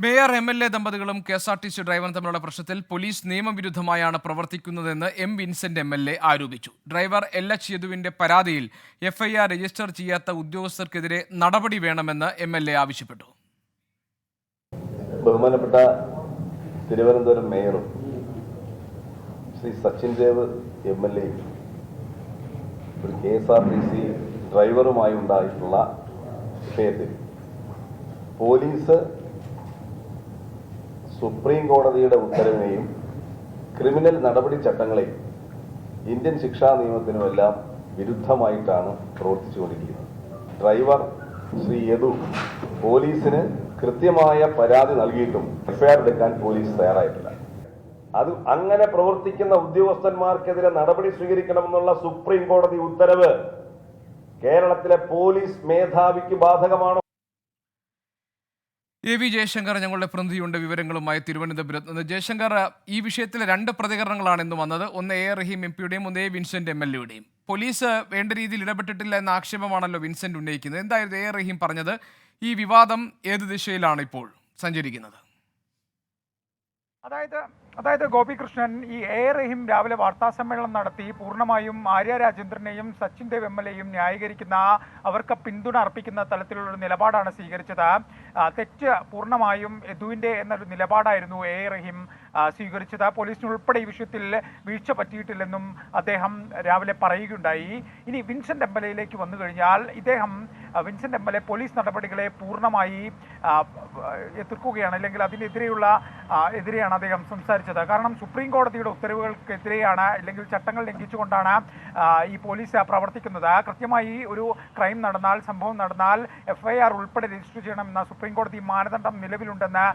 Mayor MLA ദമ്പതികളും KSRTC ഡ്രൈവറും തമ്മിലുള്ള പ്രശ്നത്തിൽ പോലീസ് നിയമവിരുദ്ധമായാണ് പ്രവർത്തിക്കുന്നതെന്ന് എം വിൻസെന്റ് എം.എൽ.എ ആരോപിച്ചു. ഡ്രൈവർ എൽ.എച്ച്. യദുവിന്റെ പരാതിയിൽ എഫ്ഐആർ രജിസ്റ്റർ ചെയ്യാത്ത ഉദ്യോഗസ്ഥർക്കെതിരെ നടപടി വേണമെന്ന് എം.എൽ.എ ആവശ്യപ്പെട്ടു. ബഹുമാനപ്പെട്ട തിരുവനന്തപുരം മേയറും ശ്രീ സച്ചിൻ ദേവ് എം.എൽ.എയും ഒരു കെ.എസ്.ആർ.ടി.സി ഡ്രൈവറുമായി ഉണ്ടായിട്ടുള്ള വിഷയത്തിൽ പോലീസ് സുപ്രീം കോടതിയുടെ ഉത്തരവിനെയും ക്രിമിനൽ നടപടി ചട്ടങ്ങളെയും ഇന്ത്യൻ ശിക്ഷാ നിയമത്തിനുമെല്ലാം വിരുദ്ധമായിട്ടാണ് പ്രവർത്തിച്ചുകൊണ്ടിരിക്കുന്നത്. ഡ്രൈവർ ശ്രീ യദു പോലീസിന് കൃത്യമായ പരാതി നൽകിയിട്ടും എഫ്ഐആർ എടുക്കാൻ പോലീസ് തയ്യാറായിട്ടില്ല. അത് അങ്ങനെ പ്രവർത്തിക്കുന്ന ഉദ്യോഗസ്ഥന്മാർക്കെതിരെ നടപടി സ്വീകരിക്കണമെന്നുള്ള സുപ്രീം കോടതി ഉത്തരവ് കേരളത്തിലെ പോലീസ് മേധാവിക്ക് ബാധകമാണോ? എ.വി. ജയശങ്കർ ഞങ്ങളുടെ പ്രതിനിധിയുണ്ട് വിവരങ്ങളുമായി തിരുവനന്തപുരത്ത് നിന്ന്. ജയശങ്കർ, ഈ വിഷയത്തിൽ രണ്ട് പ്രതികരണങ്ങളാണ് ഇന്ന് വന്നത്. ഒന്ന് എ റഹീം എം.പിയുടെയും ഒന്ന് എ വിൻസെന്റ് എം.എൽ.എയുടെയും. പോലീസ് വേണ്ട രീതിയിൽ ഇടപെട്ടിട്ടില്ല എന്ന ആക്ഷേപമാണല്ലോ വിൻസെന്റ് ഉന്നയിക്കുന്നത്. എന്തായിരുന്നു എ റഹീം പറഞ്ഞത്? ഈ വിവാദം ഏത് ദിശയിലാണ് ഇപ്പോൾ സഞ്ചരിക്കുന്നത്? അതായത് ഗോപികൃഷ്ണൻ, ഈ എ റഹീം രാവിലെ വാർത്താ സമ്മേളനം നടത്തി പൂർണ്ണമായും ആര്യ രാജേന്ദ്രനെയും സച്ചിൻ ദേവ് എം.എൽ.എയും ന്യായീകരിക്കുന്ന, അവർക്ക് പിന്തുണ അർപ്പിക്കുന്ന തലത്തിലുള്ളൊരു നിലപാടാണ് സ്വീകരിച്ചത്. തെറ്റ് പൂർണ്ണമായും യദുവിൻ്റെ എന്നൊരു നിലപാടായിരുന്നു എ റഹീം സ്വീകരിച്ചത്. പോലീസിനുൾപ്പെടെ ഈ വിഷയത്തിൽ വീഴ്ച പറ്റിയിട്ടില്ലെന്നും അദ്ദേഹം രാവിലെ പറയുകയുണ്ടായി. ഇനി വിൻസെന്റ് എം.എൽ.എയിലേക്ക് വന്നു കഴിഞ്ഞാൽ, വിൻസെന്റ് എം.എൽ.എ പോലീസ് നടപടികളെ പൂർണ്ണമായി എതിർക്കുകയാണ്, അല്ലെങ്കിൽ എതിരെയാണ് അദ്ദേഹം സംസാരിച്ചത്. കാരണം സുപ്രീം കോടതിയുടെ ഉത്തരവുകൾക്കെതിരെയാണ്, അല്ലെങ്കിൽ ചട്ടങ്ങൾ ലംഘിച്ചുകൊണ്ടാണ് ഈ പോലീസ് പ്രവർത്തിക്കുന്നത്. കൃത്യമായി ഒരു ക്രൈം നടന്നാൽ, സംഭവം നടന്നാൽ എഫ്ഐആർ ഉൾപ്പെടെ രജിസ്റ്റർ ചെയ്യണമെന്ന സുപ്രീം കോടതി മാനദണ്ഡം നിലവിലുണ്ടെന്ന്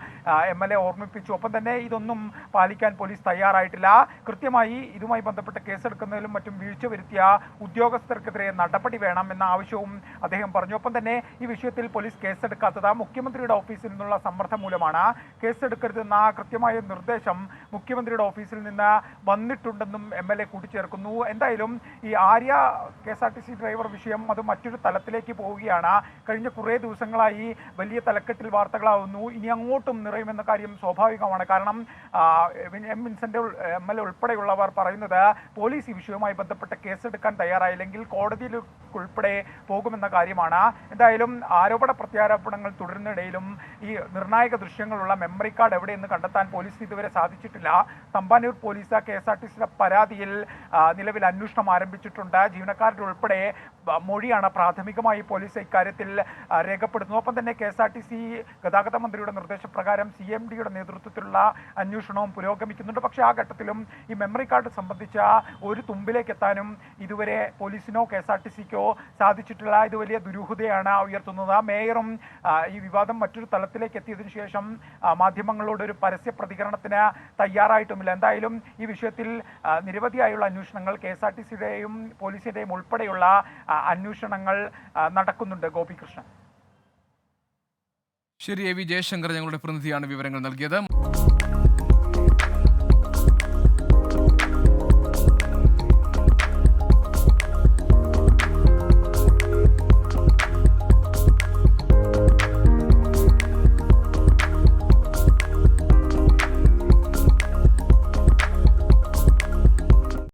എം.എൽ.എ ഓർമ്മിപ്പിച്ചു. ഒപ്പം തന്നെ ഇതൊന്നും പാലിക്കാൻ പോലീസ് തയ്യാറായിട്ടില്ല. കൃത്യമായി ഇതുമായി ബന്ധപ്പെട്ട് കേസെടുക്കുന്നതിലും മറ്റും വീഴ്ച വരുത്തിയ ഉദ്യോഗസ്ഥർക്കെതിരെ നടപടി വേണം എന്ന ആവശ്യവും അദ്ദേഹം പറഞ്ഞു. ഒപ്പം തന്നെ ഈ വിഷയത്തിൽ പോലീസ് കേസെടുക്കാത്തത് മുഖ്യമന്ത്രിയുടെ ഓഫീസിൽ നിന്നുള്ള സമ്മർദ്ദം മൂലമാണ്. കേസെടുക്കരുതെന്ന കൃത്യമായ നിർദ്ദേശം മുഖ്യമന്ത്രിയുടെ ഓഫീസിൽ നിന്ന് വന്നിട്ടുണ്ടെന്നും എം.എൽ.എ കൂട്ടിച്ചേർക്കുന്നു. എന്തായാലും ഈ ആര്യ കെ.എസ്.ആർ.ടി.സി ഡ്രൈവർ വിഷയം അത് മറ്റൊരു തലത്തിലേക്ക് പോവുകയാണ്. കഴിഞ്ഞ കുറേ ദിവസങ്ങളായി വലിയ തലക്കെട്ടിൽ വാർത്തകളാവുന്നു. ഇനി അങ്ങോട്ടും നിറയുമെന്ന കാര്യം സ്വാഭാവികമാണ്. കാരണം എം വിൻസെന്റ് എം.എൽ.എ ഉൾപ്പെടെയുള്ളവർ പറയുന്നത് പോലീസ് ഈ വിഷയവുമായി ബന്ധപ്പെട്ട് കേസെടുക്കാൻ തയ്യാറായില്ലെങ്കിൽ കോടതിയിൽ ഉൾപ്പെടെ പോകുമെന്ന കാര്യമാണ്. എന്തായാലും ആരോപണ പ്രത്യാരോപണങ്ങൾ തുടരുന്നിടയിലും ഈ നിർണായക ദൃശ്യങ്ങളുള്ള മെമ്മറി കാർഡ് എവിടെയെന്ന് കണ്ടെത്താൻ പോലീസിന് ഇതുവരെ സാധിച്ചിട്ടില്ല. തമ്പാനൂർ പോലീസ് കെ.എസ്.ആർ.ടി.സിയുടെ പരാതിയിൽ നിലവിൽ അന്വേഷണം ആരംഭിച്ചിട്ടുണ്ട്. ജീവനക്കാരുടെ ഉൾപ്പെടെ മൊഴിയാണ് പ്രാഥമികമായി പോലീസ് ഇക്കാര്യത്തിൽ രേഖപ്പെടുത്തുന്നത്. ഒപ്പം തന്നെ കെ.എസ്.ആർ.ടി.സി ഗതാഗത മന്ത്രിയുടെ നിർദ്ദേശപ്രകാരം CMDയുടെ നേതൃത്വത്തിലുള്ള അന്വേഷണവും പുരോഗമിക്കുന്നുണ്ട്. പക്ഷേ ആ ഘട്ടത്തിലും ഈ മെമ്മറി കാർഡ് സംബന്ധിച്ച ഒരു തുമ്പിലേക്ക് എത്താനും ഇതുവരെ പോലീസിനോ കെ.എസ്.ആർ.ടി.സിക്കോ സാധിച്ചിട്ടില്ല. ഇത് വലിയ ദുരൂഹതയാണ് ഉയർത്തുന്നത്. മേയറും ഈ വിവാദം മറ്റൊരു തലത്തിലേക്ക് എത്തിയതിനു ശേഷം മാധ്യമങ്ങളോട് ഒരു പരസ്യ പ്രതികരണത്തിന് തയ്യാറായിട്ടുമില്ല. എന്തായാലും ഈ വിഷയത്തിൽ നിരവധിയായുള്ള അന്വേഷണങ്ങൾ കെ.എസ്.ആർ.ടി.സിയുടെയും പോലീസിന്റെയും ഉൾപ്പെടെയുള്ള അന്വേഷണങ്ങൾ നടക്കുന്നുണ്ട്. ഗോപികൃഷ്ണൻ. ശരി, എ.വി. ജയശങ്കർ ഞങ്ങളുടെ പ്രതിനിധിയാണ് വിവരങ്ങൾ നൽകിയത്.